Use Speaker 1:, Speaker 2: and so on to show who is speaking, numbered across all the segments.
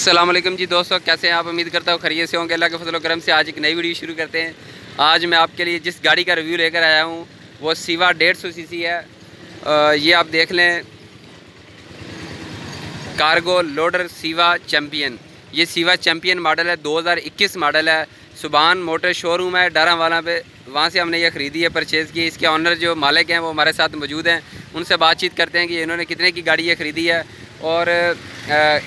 Speaker 1: अस्सलाम वालेकुम जी दोस्तों, कैसे हैं आप? उम्मीद करता हूँ खैरियत से होंगे। अल्लाह के फजल व करम से आज एक नई वीडियो शुरू करते हैं। आज मैं आपके लिए जिस गाड़ी का रिव्यू लेकर आया हूँ वो सिवा 150 सीसी है। ये आप देख लें, कार्गो लोडर सिवा चैम्पियन। ये सिवा चैम्पियन मॉडल है, 2021 मॉडल है। सुभान मोटर शोरूम है डारावाला पे, वहाँ से हमने ये ख़रीदी है, परचेज़ की। इसके ऑनर जो मालिक हैं वो हमारे साथ मौजूद हैं, उनसे बातचीत करते हैं कि इन्होंने कितने की गाड़ी ये ख़रीदी है और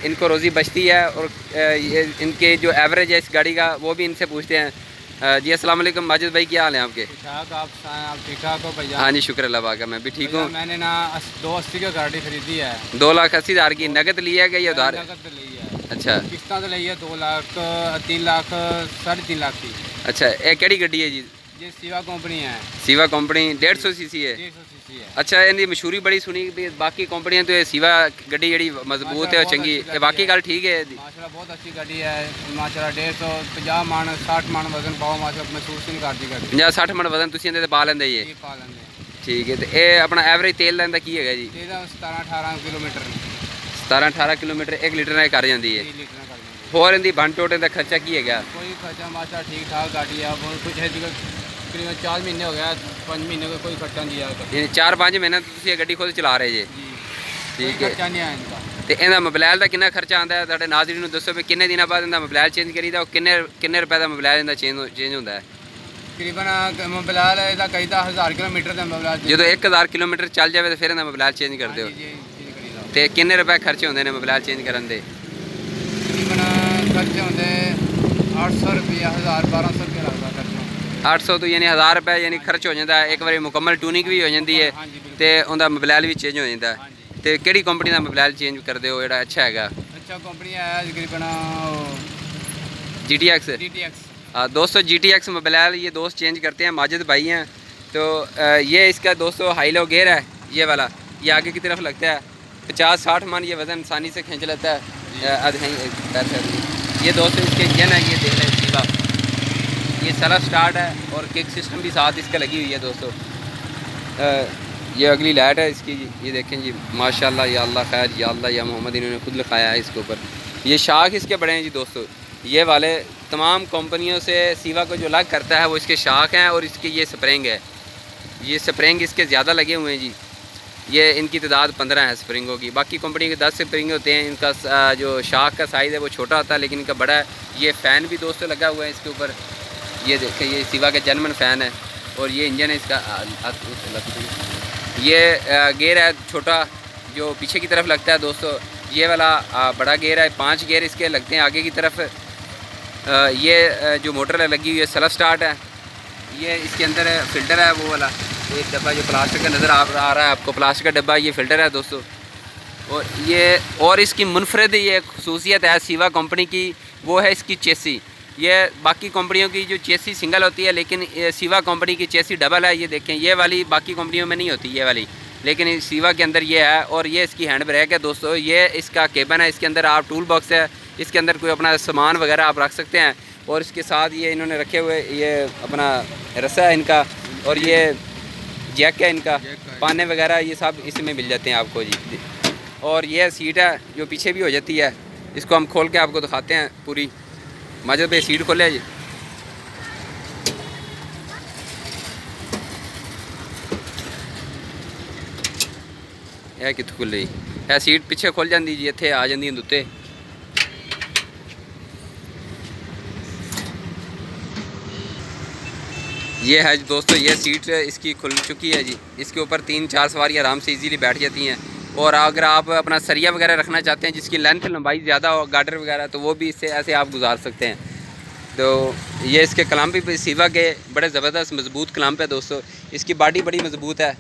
Speaker 1: इनको रोज़ी बचती है और ये इनके जो एवरेज है इस गाड़ी का वो भी इनसे पूछते हैं। जी अस्सलाम वालेकुम माजिद भाई, क्या हाल है आपके?
Speaker 2: आप ठीक ठाक हो भैया?
Speaker 1: हाँ जी, शुक्र अल्लाह पाक का, मैं भी ठीक हूँ।
Speaker 2: मैंने ना 280 की गाड़ी खरीदी है।
Speaker 1: 2,80,000 की नगद ली है कि ये उधार?
Speaker 2: नगद ली है।
Speaker 1: अच्छा,
Speaker 2: किस्तां तो ली है 2 लाख 3 लाख 3.5 लाख की।
Speaker 1: अच्छा, ये केड़ी गड्डी है जी?
Speaker 2: ये सिवा कंपनी है।
Speaker 1: सिवा कंपनी 150 सीसी है।
Speaker 2: 150 सीसी है।
Speaker 1: अच्छा, इनकी मशहूरी बड़ी सुनी भी, बाकी कंपनियां तो ये सिवा गड्डी जड़ी मजबूत है और चंगी, ये बाकी गल ठीक है?
Speaker 2: माशाल्लाह बहुत अच्छी गाड़ी है माशाल्लाह। 150 मन 60 मन वजन पाओ माशाल्लाह, महसूस नहीं करती गाड़ी।
Speaker 1: 50-60 मन वजन तुसीं इहदे ते पा लैंदे ये?
Speaker 2: पा लेंगे।
Speaker 1: ठीक है, तो ये अपना एवरेज तेल दा की है जी?
Speaker 2: ਇਹਦਾ 17-18 किलोमीटर
Speaker 1: 17-18 किलोमीटर 1 लीटर ਨਾਲ कर जाती है।
Speaker 2: 3 लीटर कर लेंगे।
Speaker 1: होर इनकी बन टोटे का खर्चा की है?
Speaker 2: कोई खर्चा माशा ठीक ठाक गाड़ी है। कुछ है तकरीबन 4 महीने हो गया, 5 महीने का कोई खर्चा नहीं आया।
Speaker 1: 4-5 महीने तुम ये गड्डी खुद चला रहे जे? ठीक है।
Speaker 2: खर्चा नहीं आया इनका।
Speaker 1: तो इहदा मोबाइल का कितना खर्चा आता है? तुहाडे नाज़रीन नूं दसो भी किन्ने दिनों बाद इहदा मोबाइल चेंज करीदा और किन्ने रुपए का मोबाइल इहदा चेंज होंदा है?
Speaker 2: तकरीबन मोबाइल इहदा कईदा 1000 किलोमीटर का मोबाइल।
Speaker 1: जो 1000 किलोमीटर चल जाए तो फिर इहदा मोबाइल चेंज कर दो? तो किन्ने रुपए खर्चे होंदे ने मोबाइल चेंज करन दे?
Speaker 2: तकरीबन खर्चे होंदे 800 रुपया 1200 रुपया लगदा खर्चा।
Speaker 1: 800 तो यानी 1000 रुपए यानी खर्च हो जाता है। एक बार मुकम्मल ट्यूनिंग भी हो जाती है तो उनका मोबाइल भी चेंज हो जाता है। तो केड़ी कंपनी का मोबाइल चेंज कर दो जो अच्छा है?
Speaker 2: अच्छा कंपनी है तकरीबन
Speaker 1: GTX। हाँ दोस्तों, GTX मोबाइल ये दोस्त चेंज करते हैं, माजिद भाई हैं। तो ये इसका दोस्तों हाईलो गेयर है ये वाला, ये आगे की तरफ लगता है। 50-60 मन ये वज़न आसानी से खींच लेता है। ये दोस्तों इसके इंजन है, ये देख लें सीवा, ये सेल्फ स्टार्ट है और किक सिस्टम भी साथ इसका लगी हुई है दोस्तों। ये अगली लाइट है इसकी, ये देखें जी माशाल्लाह, या अल्लाह खैर, या अल्लाह या मोहम्मद, इन्होंने खुद लिखाया है इसके ऊपर। ये शाख इसके बड़े हैं जी दोस्तों, ये वाले तमाम कंपनियों से सिवा को जो अलग करता है वो इसके शाख हैं और इसकी ये स्प्रिंग है। ये स्प्रिंग इसके ज़्यादा लगे हुए हैं जी। ये इनकी तादाद 15 है स्प्रिंगों की, बाकी कंपनी के 10 स्प्रिंग होते हैं। इनका जो शाख का साइज़ है वो छोटा होता है लेकिन इनका बड़ा है। ये फ़ैन भी दोस्तों लगा हुआ है इसके ऊपर, ये देखें, ये सिवा का जर्मन फ़ैन है और ये इंजन है इसका। ये गेयर है छोटा जो पीछे की तरफ लगता है दोस्तों। ये वाला बड़ा गेयर है, 5 गेयर इसके लगते हैं आगे की तरफ। ये जो मोटर लगी हुई है सेल्फ स्टार्ट है। ये इसके अंदर फ़िल्टर है वो वाला, एक डब्बा जो प्लास्टिक का नज़र आ रहा है आपको, प्लास्टिक का डब्बा, ये फ़िल्टर है दोस्तों। और इसकी मुनफरद ये खसूसियत है सिवा कंपनी की, वो है इसकी चेसी। ये बाकी कंपनियों की जो चेसी सिंगल होती है लेकिन सिवा कंपनी की चेसी डबल है। ये देखें, ये वाली बाकी कंपनियों में नहीं होती ये वाली, लेकिन सिवा के अंदर ये है। और ये इसकी हैंड ब्रेक है दोस्तों। ये इसका केबन है, इसके अंदर आप टूल बॉक्स है, इसके अंदर कोई अपना सामान वगैरह आप रख सकते हैं। और इसके साथ ये इन्होंने रखे हुए ये अपना रस्सा है इनका, और ये जैक है इनका, पाने वगैरह ये सब इसमें मिल जाते हैं आपको जी। और ये सीट है जो पीछे भी हो जाती है, इसको हम खोल के आपको दिखाते हैं पूरी। माजिद पे सीट खोले जी, है कितों खुल रही है? सीट पीछे खुल जाती जी, इत्थे आ जाती उत्ते। ये है दोस्तों, ये सीट इसकी खुल चुकी है जी। इसके ऊपर 3-4 सवारियाँ आराम से इजीली बैठ जाती हैं। और अगर आप अपना सरिया वगैरह रखना चाहते हैं जिसकी लेंथ लंबाई ज़्यादा हो, गार्डर वगैरह, तो वो भी इससे ऐसे आप गुजार सकते हैं। तो ये इसके क्लैंप भी सिवा के बड़े ज़बरदस्त मजबूत क्लैंप है दोस्तों। इसकी बॉडी बड़ी मजबूत है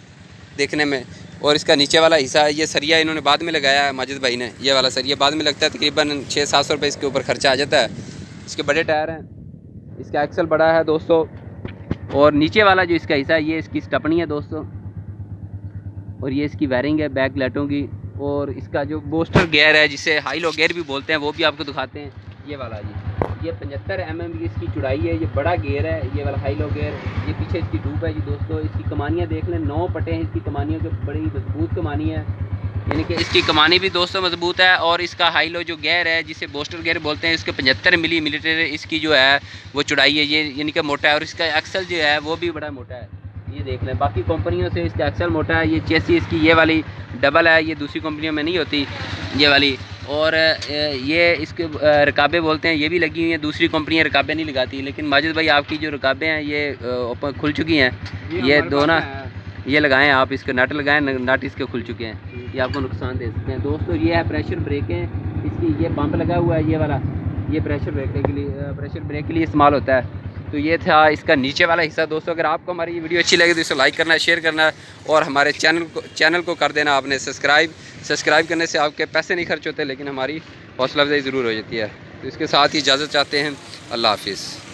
Speaker 1: देखने में। और इसका नीचे वाला हिस्सा है, ये सरिया इन्होंने बाद में लगाया है माजिद भाई ने, ये वाला सरिया बाद में लगता है। तकरीबन 600-700 रुपये इसके ऊपर खर्चा आ जाता है। इसके बड़े टायर हैं, इसका एक्सल बड़ा है दोस्तों। और नीचे वाला जो इसका हिस्सा है ये इसकी स्टपनी है दोस्तों, और ये इसकी वायरिंग है बैक लाइटों की। और इसका जो बूस्टर गियर है जिसे हाई लो गियर भी बोलते हैं वो भी आपको दिखाते हैं। ये वाला जी, ये 75 mm की इसकी चौड़ाई है, ये बड़ा गियर है ये वाला हाई लो गियर। ये पीछे इसकी डूब है जी दोस्तों। इसकी कमानियाँ देख लें, 9 पट्टे हैं इसकी कमानियों के, बड़ी मजबूत कमानी है। यानी कि इसकी कमानी भी दोस्तों मजबूत है। और इसका हाई लो जो गेयर है जिसे बोस्टर गेयर बोलते हैं, इसके 75 मिलीमीटर इसकी जो है वो चौड़ाई है, ये यानी कि मोटा है। और इसका एक्सल जो है वो भी बड़ा मोटा है, ये देख लें। बाकी कंपनियों से इसका एक्सल मोटा है। ये चेसी इसकी ये वाली डबल है, ये दूसरी कंपनियों में नहीं होती ये वाली। और ये इसके रकाबे बोलते हैं, ये भी लगी हुई हैं। दूसरी कंपनियाँ रकाबे नहीं लगाती, लेकिन माजिद भाई आपकी जो रकाबे हैं ये ओपन खुल चुकी हैं। ये दो ना, ये लगाएं आप, इसके नट लगाएं, नट इसके खुल चुके हैं, ये आपको नुकसान दे सकते हैं। दोस्तों ये है प्रेशर ब्रेकें इसकी, ये पंप लगा हुआ है ये वाला, ये प्रेशर ब्रेक के लिए इस्तेमाल होता है। तो ये था इसका नीचे वाला हिस्सा। दोस्तों अगर आपको हमारी ये वीडियो अच्छी लगे तो इसे लाइक करना, शेयर करना और हमारे चैनल को कर देना आपने सब्सक्राइब करने से आपके पैसे नहीं खर्च होते, लेकिन हमारी हौसला अफजाई ज़रूर हो जाती है। तो इसके साथ ही इजाज़त चाहते हैं। अल्लाह हाफिज़।